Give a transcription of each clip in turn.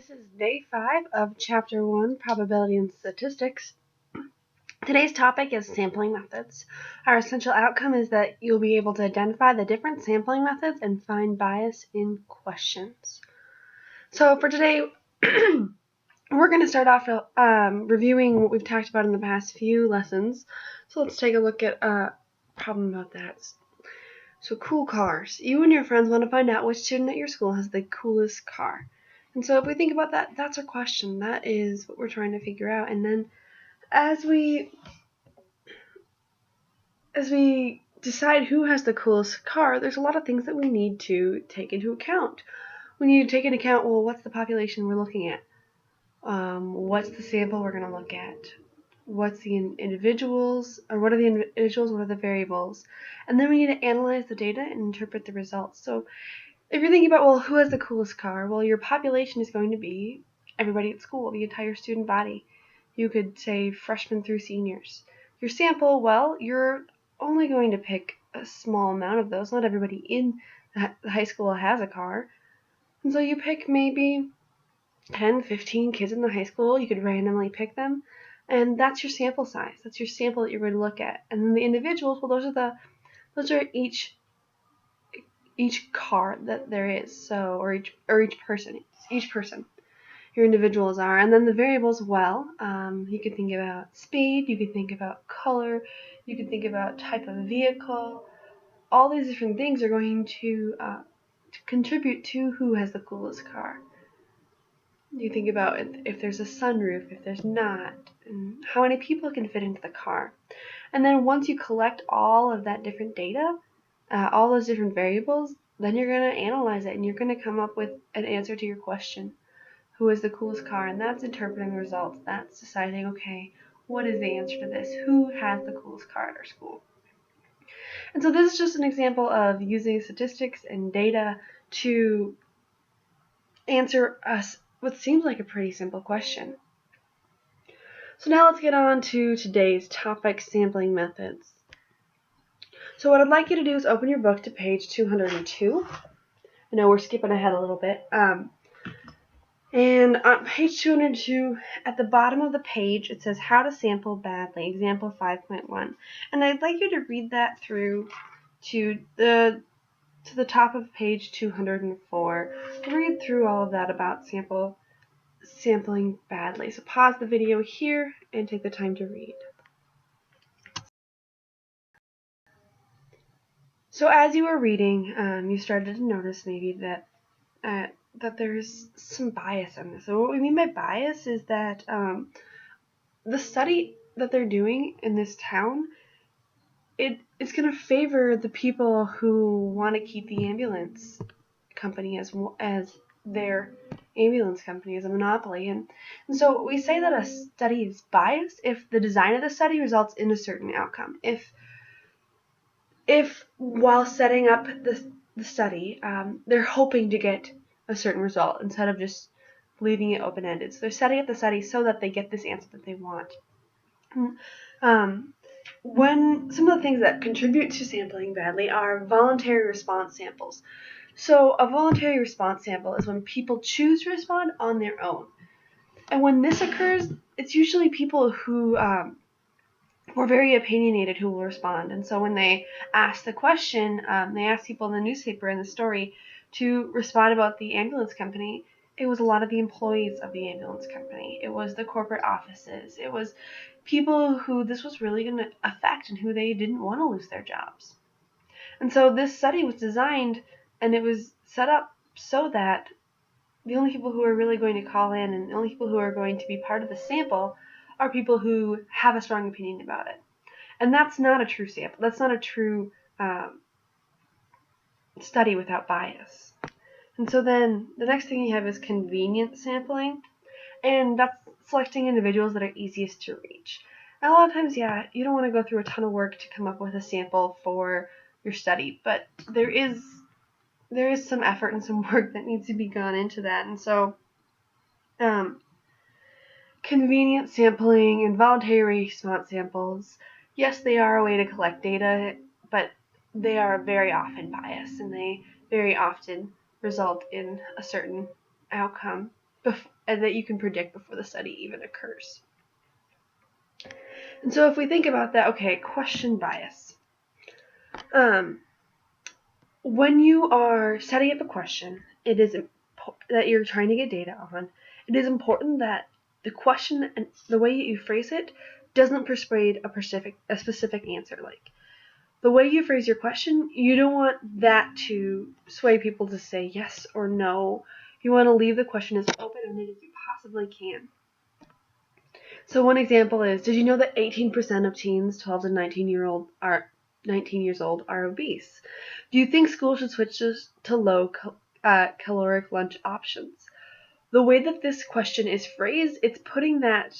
This is day 5 of Chapter 1, Probability and Statistics. Today's topic is sampling methods. Our essential outcome is that you'll be able to identify the different sampling methods and find bias in questions. So for today, we're going to start off reviewing what we've talked about in the past few lessons. So let's take a look at a problem about that. So cool cars. You and your friends want to find out which student at your school has the coolest car. And so if we think about that, that's our question. That is what we're trying to figure out. And then as we decide who has the coolest car, there's a lot of things that we need to take into account. We need to take into account, well, what's the population we're looking at? What's the sample we're going to look at? What's the individuals, or what are the individuals, what are the variables? And then we need to analyze the data and interpret the results. So if you're thinking about, well, who has the coolest car? Well, your population is going to be everybody at school, the entire student body. You could say freshmen through seniors. Your sample, well, you're only going to pick a small amount of those. Not everybody in the high school has a car. And so you pick maybe 10, 15 kids in the high school. You could randomly pick them. And that's your sample size. That's your sample that you're going to look at. And then the individuals, well, those are each car that there is, so or each person, your individuals are. And then the variables, well, you could think about speed, you could think about color, you could think about type of vehicle. All these different things are going to contribute to who has the coolest car. You think about if there's a sunroof, if there's not, and how many people can fit into the car. And then once you collect all of that different data, all those different variables, then you're going to analyze it and you're going to come up with an answer to your question. Who is the coolest car? And that's interpreting the results. That's deciding, okay, what is the answer to this? Who has the coolest car at our school? And so this is just an example of using statistics and data to answer us what seems like a pretty simple question. So now let's get on to today's topic, sampling methods. So what I'd like you to do is open your book to page 202. I know we're skipping ahead a little bit. And on page 202, at the bottom of the page, it says how to sample badly, example 5.1. And I'd like you to read that through to the top of page 204. Read through all of that about sampling badly. So pause the video here and take the time to read. So as you were reading, you started to notice maybe that there's some bias in this. So what we mean by bias is that the study that they're doing in this town, it's going to favor the people who want to keep the ambulance company as their ambulance company as a monopoly. And so we say that a study is biased if the design of the study results in a certain outcome. If while setting up the study, they're hoping to get a certain result instead of just leaving it open-ended. So they're setting up the study so that they get this answer that they want. When some of the things that contribute to sampling badly are voluntary response samples. So a voluntary response sample is when people choose to respond on their own. And when this occurs, it's usually people who are very opinionated who will respond. And so when they ask the question, they ask people in the newspaper in the story to respond about the ambulance company. It was a lot of the employees of the ambulance company. It was the corporate offices. It was people who this was really going to affect and who they didn't want to lose their jobs. And so this study was designed and it was set up so that the only people who are really going to call in and the only people who are going to be part of the sample are people who have a strong opinion about it. And that's not a true sample. That's not a true study without bias. And so then the next thing you have is convenient sampling. And that's selecting individuals that are easiest to reach. And a lot of times, yeah, you don't want to go through a ton of work to come up with a sample for your study. But there is some effort and some work that needs to be gone into that. And so convenient sampling and voluntary response samples, yes, they are a way to collect data, but they are very often biased and they very often result in a certain outcome. and that you can predict before the study even occurs. And so if we think about that, okay, question bias. When you are setting up a question, it is that you're trying to get data on. It is important that the question and the way you phrase it doesn't persuade a specific answer. Like the way you phrase your question, you don't want that to sway people to say yes or no. You want to leave the question as open-ended as you possibly can. So one example is, did you know that 18% of teens 12 to 19 years old are obese? Do you think schools should switch to low caloric lunch options? The way that this question is phrased, it's putting that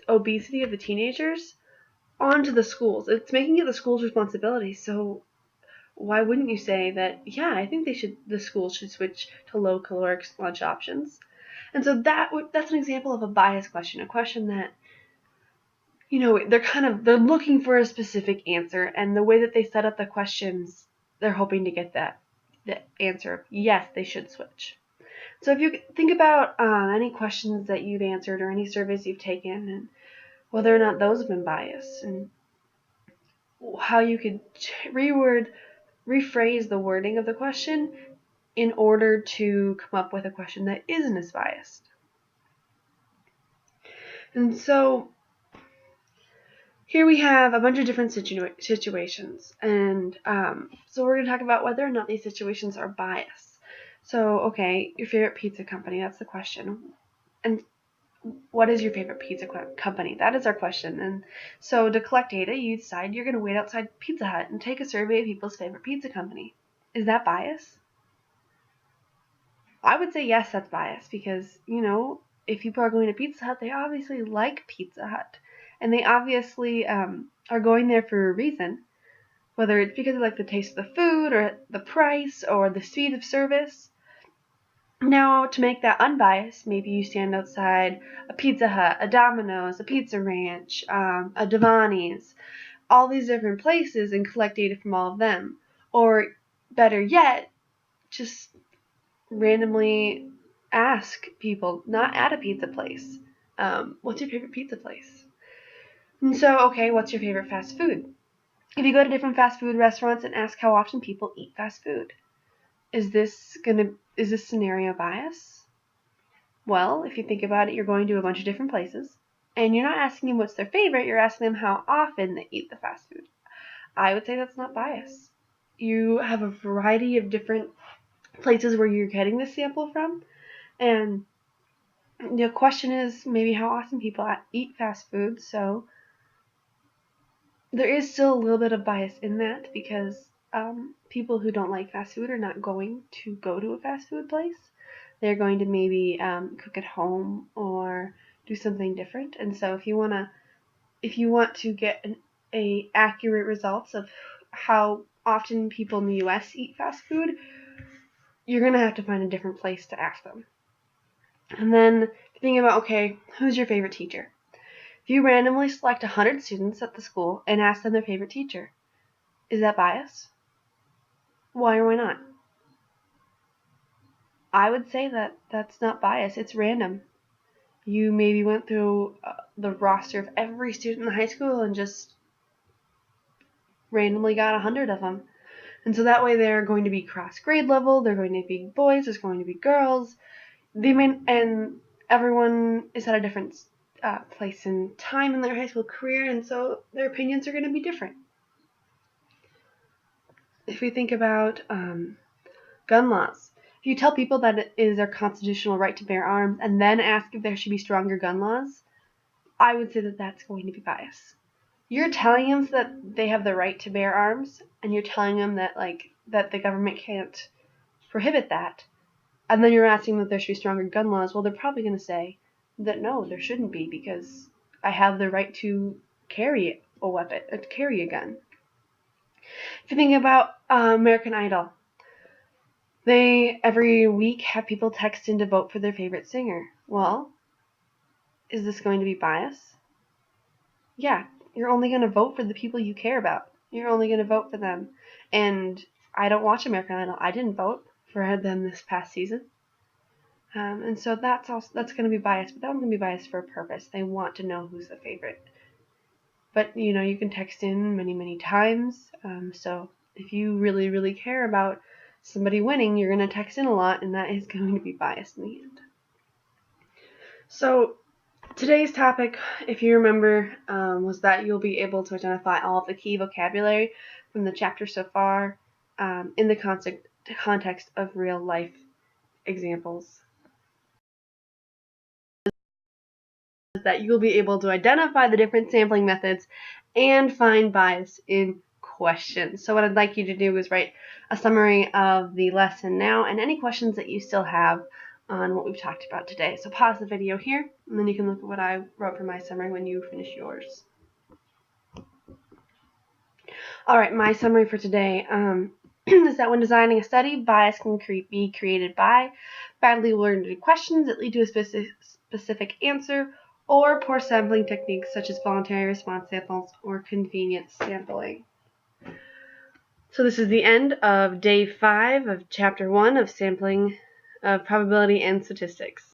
obesity of the teenagers onto the schools. It's making it the school's responsibility. So why wouldn't you say that, yeah, I think the schools should switch to low caloric lunch options? And so that's an example of a biased question, a question that, they're looking for a specific answer, and the way that they set up the questions, they're hoping to get the answer of, yes, they should switch. So if you think about any questions that you've answered or any surveys you've taken, and whether or not those have been biased, and how you could rephrase the wording of the question in order to come up with a question that isn't as biased. And so here we have a bunch of different situations, and so we're going to talk about whether or not these situations are biased. So, okay, your favorite pizza company, that's the question. And what is your favorite pizza company? That is our question. And so to collect data, you decide you're going to wait outside Pizza Hut and take a survey of people's favorite pizza company. Is that bias? I would say yes, that's bias, because, if people are going to Pizza Hut, they obviously like Pizza Hut. And they obviously are going there for a reason, whether it's because they like the taste of the food or the price or the speed of service. Now, to make that unbiased, maybe you stand outside a Pizza Hut, a Domino's, a Pizza Ranch, a Devani's, all these different places, and collect data from all of them. Or better yet, just randomly ask people, not at a pizza place, what's your favorite pizza place? And so, okay, what's your favorite fast food? If you go to different fast food restaurants and ask how often people eat fast food, is this scenario bias? Well, if you think about it, you're going to a bunch of different places, and you're not asking them what's their favorite, you're asking them how often they eat the fast food. I would say that's not bias. You have a variety of different places where you're getting this sample from, and the question is maybe how often people eat fast food, so there is still a little bit of bias in that, because people who don't like fast food are not going to go to a fast food place. They're going to maybe cook at home or do something different. And so if you want to get a accurate results of how often people in the U.S. eat fast food, you're going to have to find a different place to ask them. And then think about, okay, who's your favorite teacher? If you randomly select 100 students at the school and ask them their favorite teacher, is that bias? Why or why not? I would say that that's not bias, it's random. You maybe went through the roster of every student in the high school and just randomly got 100 of them. And so that way they're going to be cross grade level, they're going to be boys, there's going to be girls. And everyone is at a different place and time in their high school career, and so their opinions are going to be different. If we think about gun laws, if you tell people that it is their constitutional right to bear arms and then ask if there should be stronger gun laws, I would say that that's going to be bias. You're telling them that they have the right to bear arms, and you're telling them that that the government can't prohibit that, and then you're asking that there should be stronger gun laws. Well, they're probably going to say that no, there shouldn't be, because I have the right to carry a weapon, to carry a gun. If you think about American Idol, they every week have people text in to vote for their favorite singer. Well, is this going to be bias? Yeah, you're only going to vote for the people you care about. You're only going to vote for them. And I don't watch American Idol. I didn't vote for them this past season. And so that's going to be biased, but that one's going to be biased for a purpose. They want to know who's the favorite. But you can text in many times. So if you really care about somebody winning, you're going to text in a lot, and that is going to be biased in the end. So today's topic, if you remember, was that you'll be able to identify all of the key vocabulary from the chapter so far in the context of real life examples. That you'll be able to identify the different sampling methods and find bias in questions. So what I'd like you to do is write a summary of the lesson now and any questions that you still have on what we've talked about today. So pause the video here, and then you can look at what I wrote for my summary when you finish yours. Alright, my summary for today is that when designing a study, bias can be created by badly worded questions that lead to a specific answer, or poor sampling techniques such as voluntary response samples or convenience sampling. So this is the end of day 5 of chapter 1 of sampling of probability and statistics.